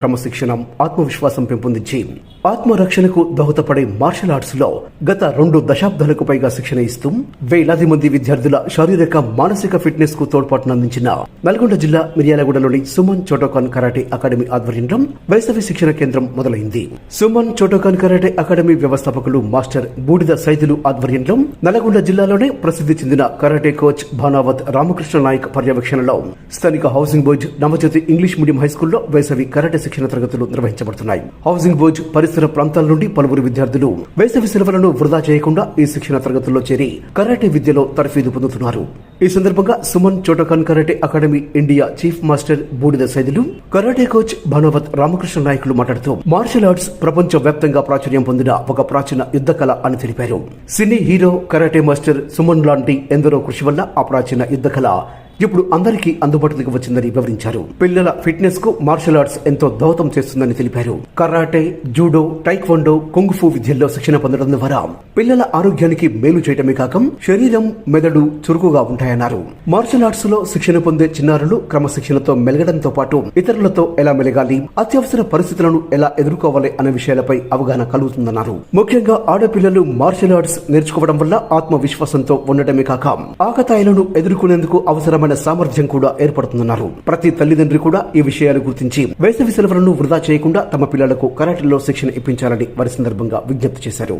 క్రమశిక్షణ, ఆత్మవిశ్వాసం పెంపొందించి ఆత్మరక్షణకు దోహదపడే మార్షల్ ఆర్ట్స్ లో గత 2 దశాబ్దాలకు పైగా శిక్షణ ఇస్తూ వేలాది మంది విద్యార్థుల శారీరక, మానసిక ఫిట్నెస్ కు తోడ్పాటునందించిన నల్గొండ జిల్లా మిర్యాలగూడలోని సుమన్ చోటోకాన్ కరాటే అకాడమీ ఆధ్వర్యంలో వేసవి శిక్షణ కేంద్రం మొదలైంది. సుమన్ చోటోకాన్ కరాటే అకాడమీ వ్యవస్థాపకులు మాస్టర్ బూడిద సైదులు ఆధ్వర్యంలో నల్గొండ జిల్లాలోనే ప్రసిద్ధి చెందిన కరాటే కోచ్ భానావత్ రామకృష్ణ నాయక్ పర్యవేక్షణలో స్థానిక housing board Navajyothi English medium హైస్కూల్లో వేసవి కరాటే శిక్షణ తరగతులు నిర్వహించబడుతున్నాయి. హౌసింగ్ బోర్డ్ పరిసర ప్రాంతాల నుండి పలువురు విద్యార్థులు వేసవి సెలవులను వృధా చేయకుండా ఈ శిక్షణ తరగతుల్లో చేరి కరాటే విద్యలో తర్ఫీదు పొందుతున్నారు. ఈ సందర్భంగా Suman Shotokan karate academy India chief master Budida Saidulu, karate coach Bhanuvath Ramakrishna నాయకులు మాట్లాడుతూ మార్షల్ ఆర్ట్స్ ప్రపంచ వ్యాప్తంగా ప్రాచుర్యం పొందిన ఒక ప్రాచీన యుద్ధ కళ అని తెలిపారు. Cine hero, karate master Suman లాంటి ఎందరో కృషి వల్ల ఆ ప్రాచీన యుద్ధ కళ ఇప్పుడు అందరికీ అందుబాటులోకి వచ్చిందని వివరించారు. పిల్లల ఫిట్నెస్ కు మార్షల్ ఆర్ట్స్ ఎంతో దోహదం చేస్తుందని తెలిపారు. కరాటే, జూడో, టైక్వాండో, కుంగ్ఫూ విద్యల్లో శిక్షణ పొందడం ద్వారా పిల్లల ఆరోగ్యానికి మేలు చేయటమే కాక శరీరం, మెదడు చురుకుగా ఉంటాయన్నారు. మార్షల్ ఆర్ట్స్ లో శిక్షణ పొందే చిన్నారులు క్రమశిక్షణతో మెలగడంతో పాటు ఇతరులతో ఎలా మెలగాలి, అత్యవసర పరిస్థితులను ఎలా ఎదుర్కోవాలి అనే విషయాలపై అవగాహన కలుగుతుందన్నారు. ముఖ్యంగా ఆడపిల్లలు మార్షల్ ఆర్ట్స్ నేర్చుకోవడం వల్ల ఆత్మవిశ్వాసంతో ఉండటమే కాక ఆకతాయిలను ఎదుర్కొనేందుకు అవసరమైన సామర్థ్యం కూడా ఏర్పడుతుందన్నారు. ప్రతి తల్లిదండ్రి కూడా ఈ విషయాలు గుర్తించి వేసవి సెలవులను వృధా చేయకుండా తమ పిల్లలకు కరాటేలో శిక్షణ ఇప్పించాలని వారి సందర్భంగా విజ్ఞప్తి చేశారు.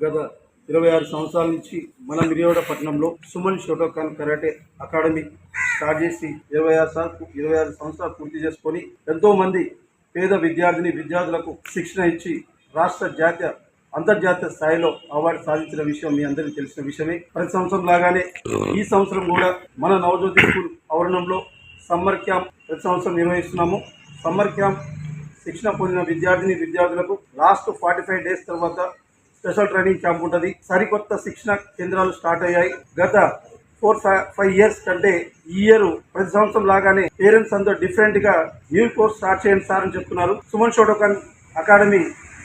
గత 26 సంవత్సరాల నుంచి మన మిర్యాలగూడ పట్టణంలో Suman Shotokan karate academy start చేసి 26 సంవత్సరాలు పూర్తి చేసుకొని ఎంతో మంది పేద విద్యార్థులకు శిక్షణ ఇచ్చి రాష్ట్ర, జాతీయ, అంతర్జాతీయ స్థాయిలో అవార్డు సాధించిన విషయం మీ అందరికీ తెలిసిన విషయమే. ప్రతి సంవత్సరం లాగానే ఈ సంవత్సరం కూడా మన నవజ్యోతి స్కూల్ ఆవరణంలో సమ్మర్ క్యాంప్ ప్రతి సంవత్సరం నిర్వహిస్తున్నాము. సమ్మర్ క్యాంప్ శిక్షణ పొందిన విద్యార్థులకు లాస్ట్ 45 డేస్ తర్వాత స్పెషల్ ట్రైనింగ్ క్యాంప్ ఉంటుంది. సరికొత్త శిక్షణ కేంద్రాలు స్టార్ట్ అయ్యాయి. గత 4-5 ఇయర్స్ కంటే ఈ ఇయర్ ప్రతి సంవత్సరం లాగానే పేరెంట్స్ అందరూ డిఫరెంట్గా న్యూ కోర్స్ స్టార్ట్ చేయండి సార్ అని చెప్తున్నారు. సుమన్ చోటోకాన్ అకాడమీ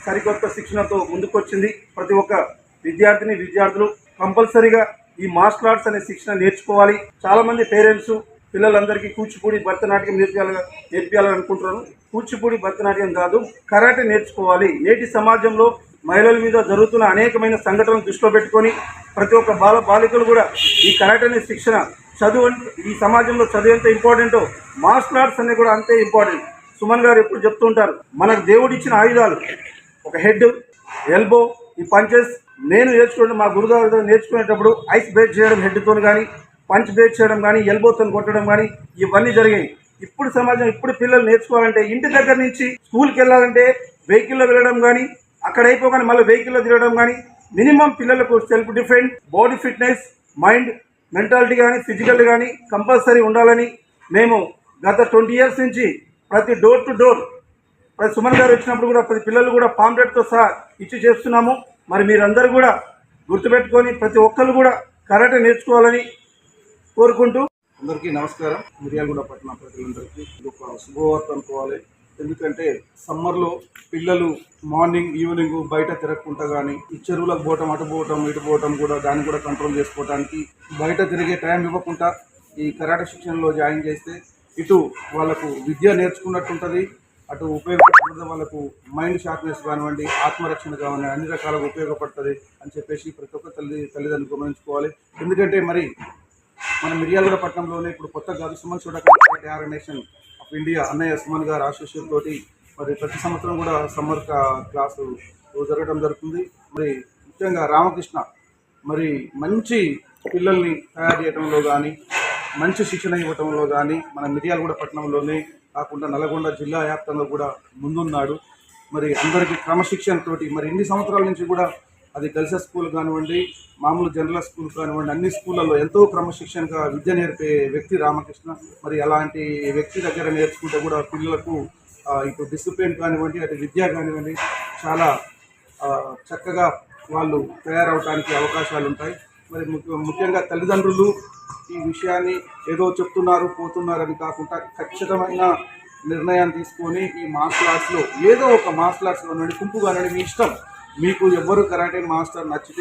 సరికొత్త శిక్షణతో ముందుకొచ్చింది. ప్రతి ఒక్క విద్యార్థులు కంపల్సరీగా ఈ మార్షల్ ఆర్ట్స్ అనే శిక్షణ నేర్చుకోవాలి. చాలా మంది పేరెంట్స్ పిల్లలందరికీ కూచిపూడి, భరతనాట్యం నేర్పించాలని అనుకుంటున్నారు. కూచిపూడి, భరతనాట్యం కాదు, కరాటే నేర్చుకోవాలి. నేటి సమాజంలో మహిళల మీద జరుగుతున్న అనేకమైన సంఘటనలు దృష్టిలో పెట్టుకొని ప్రతి ఒక్క బాలికలు కూడా ఈ కరాటే అనే శిక్షణ, చదువు, ఈ సమాజంలో చదువు ఎంత ఇంపార్టెంటో మార్షల్ ఆర్ట్స్ అనేది కూడా అంతే ఇంపార్టెంట్. సుమన్ గారు ఎప్పుడు చెప్తుంటారు, మనకు దేవుడిచ్చిన ఆయుధాలు ఒక హెడ్, ఎల్బో, ఈ పంచెస్. నేను మా గురుగారు నేర్చుకునేటప్పుడు ఐస్ బ్రేక్ చేయడం హెడ్తో కానీ, పంచ్ బ్రేక్ చేయడం కానీ, ఎల్బోతో కొట్టడం కానీ ఇవన్నీ జరిగాయి. ఇప్పుడు సమాజం ఇప్పుడు పిల్లలు నేర్చుకోవాలంటే ఇంటి దగ్గర నుంచి స్కూల్కి వెళ్ళాలంటే వెహికల్లో వెళ్ళడం కానీ అక్కడ అయిపోగానే మళ్ళీ వెహికల్లో తిరగడం కానీ మినిమం పిల్లలకు self defence body fitness mind mentality కానీ ఫిజికల్ కానీ కంపల్సరీ ఉండాలని మేము గత 20 years నుంచి ప్రతి డోర్ టు డోర్ ప్రతి సుమన్ గారు వచ్చినప్పుడు కూడా ప్రతి పిల్లలు కూడా పాంప్లెట్తో సహా ఇచ్చి చేస్తున్నాము. మరి మీరందరూ కూడా గుర్తుపెట్టుకొని ప్రతి ఒక్కరు కూడా కరాటే నేర్చుకోవాలని కోరుకుంటూ అందరికీ నమస్కారం. మిర్యాలగూడ పట్టణ ప్రజలందరికీ ఇది ఒక శుభవార్త అనుకోవాలి. ఎందుకంటే సమ్మర్లో పిల్లలు మార్నింగ్ ఈవినింగ్ బయట తిరగకుండా కానీ ఈ చెరువులకు పోవటం అటు పోవటం ఇటు పోవటం కూడా దాన్ని కూడా కంట్రోల్ చేసుకోవడానికి బయట తిరిగే టైం ఇవ్వకుండా ఈ కరాటే శిక్షణలో జాయిన్ చేస్తే ఇటు వాళ్ళకు విద్య నేర్చుకున్నట్టు ఉంటుంది, అటు ఉపయోగపడుతుంది, వాళ్ళకు మైండ్ షార్ప్నెస్ కానివ్వండి, ఆత్మరక్షణ కానివ్వండి, అన్ని రకాలుగా ఉపయోగపడుతుంది అని చెప్పేసి ప్రతి ఒక్క తల్లిదండ్రులు గమనించుకోవాలి. ఎందుకంటే మరి మన మిర్యాలగూడ పట్టణంలోనే ఇప్పుడు కొత్త కాదు, Suman Shotokan Karate Organisation of India అన్నయ్య సుమన్ గారు ఆశీస్సుల తోటి మరి ప్రతి సంవత్సరం కూడా సమ్మర్ క్లాసు జరగడం జరుగుతుంది. మరి ముఖ్యంగా రామకృష్ణ మరి మంచి పిల్లల్ని తయారు చేయడంలో కానీ మంచి శిక్షణ ఇవ్వటంలో కానీ మన మిర్యాలగూడ పట్టణంలోనే కాకుండా నల్గొండ జిల్లా వ్యాప్తంగా కూడా ముందున్నాడు. మరి అందరికీ క్రమశిక్షణతోటి మరి ఇన్ని సంవత్సరాల నుంచి కూడా అది గర్ల్స్ స్కూల్ కానివ్వండి, మామూలు జనరల్ స్కూల్ కానివ్వండి, అన్ని స్కూళ్ళల్లో ఎంతో క్రమశిక్షణగా విద్య నేర్పే వ్యక్తి రామకృష్ణ. మరి అలాంటి వ్యక్తి దగ్గర నేర్చుకుంటే కూడా పిల్లలకు ఇటు డిసిప్లిన్ కానివ్వండి, అటు విద్య కానివ్వండి చాలా చక్కగా వాళ్ళు తయారవడానికి అవకాశాలు ఉంటాయి. మరి ముఖ్యంగా తల్లిదండ్రులు ఈ విషయాన్ని ఏదో చెప్తున్నారు పోతున్నారని కాకుండా ఖచ్చితమైన నిర్ణయాన్ని తీసుకొని ఈ మార్షల్ ఆర్ట్స్లో ఏదో ఒక మార్షల్ ఆర్ట్స్ కానివ్వండి, కుంపు కానివ్వండి, మీ ఇష్టం, మీకు ఎవ్వరు కరాటే మాస్టర్ నచ్చితే